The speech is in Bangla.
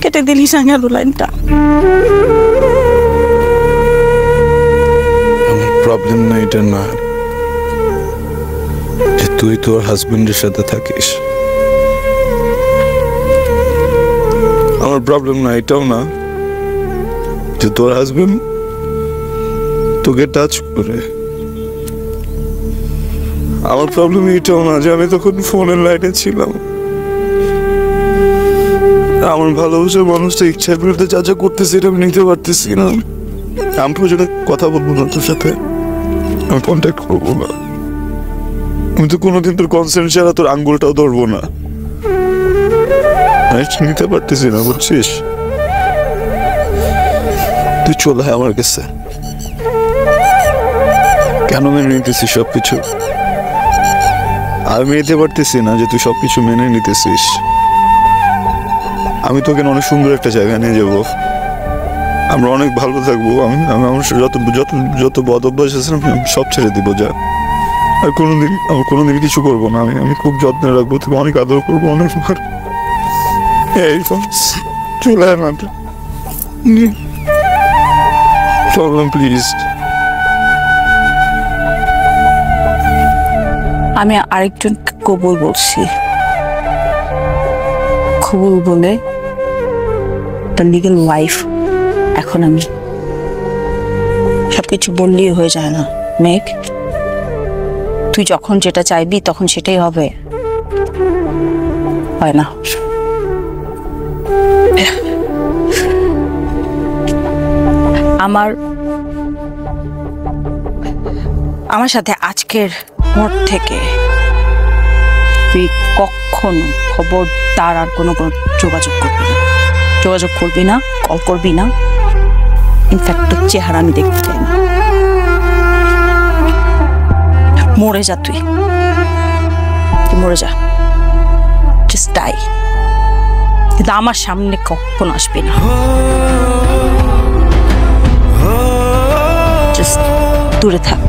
কেটে দিলিস না গেল লাইনটা। আমার প্রবলেম না এটা না যে তুই তোর হাজবেন্ডের সাথে থাকিস, আমার প্রবলেম না এটাও না যে তোর হাজবেন্ড তোকে টাচ করে, আমার প্রবলেম এটাও না যে আমি তখন ফোনের লাইনে ছিলাম, আমার ভালোবাসার মানুষটা ইচ্ছার বিরুদ্ধে যা যা করতেছি এটা আমি নিতে পারতেছি না। আমি প্রয়োজনে কথা বলবো না তোর সাথে, আমি কন্ট্যাক্ট করবো না, আমি তো কোনোদিন তোর কনসেন্ট ছাড়া তোর আঙ্গুলটাও ধরবো না, নিতে পারতেছি না বুঝছিস। তুই চলে আয় আমার কাছে, কেন মেনে নিতেছিস সবকিছু? আমি নিতে পারতেছি না যে তুই সবকিছু মেনে নিতেছিস। আমি তোকে অনেক সুন্দর একটা জায়গায় নিয়ে যাবো, আমরা অনেক ভালো থাকবো, আমি আমার যত যত যত বদ অভ্যাস আছে আমি সব ছেড়ে দিব, যা আর কোনোদিন কিছু করবো না, আমি খুব যত্নে রাখবো, তোকে অনেক আদর করবো অনেক। এই চলে আয় না চললাম প্লিজ। আমি আরেকজন কবুল বলছি, কবুল বলে তার লিগ্যাল ওয়াইফ। এখন আমি সবকিছু বললেই হয়ে যায় না মেঘ, তুই যখন যেটা চাইবি তখন সেটাই হবে, হয় না। আমার সাথে আজকের পর থেকে তুই কখনো খবরদার আর কোনো যোগাযোগ করবি না, কল করবি না, ইনফ্যাক্ট তোর চেহারা আমি দেখতে চাই না। মরে যা, তুই মরে যা, জাস্ট ডাই, কিন্তু আমার সামনে কখনো আসবি না, জাস্ট দূরে থাক।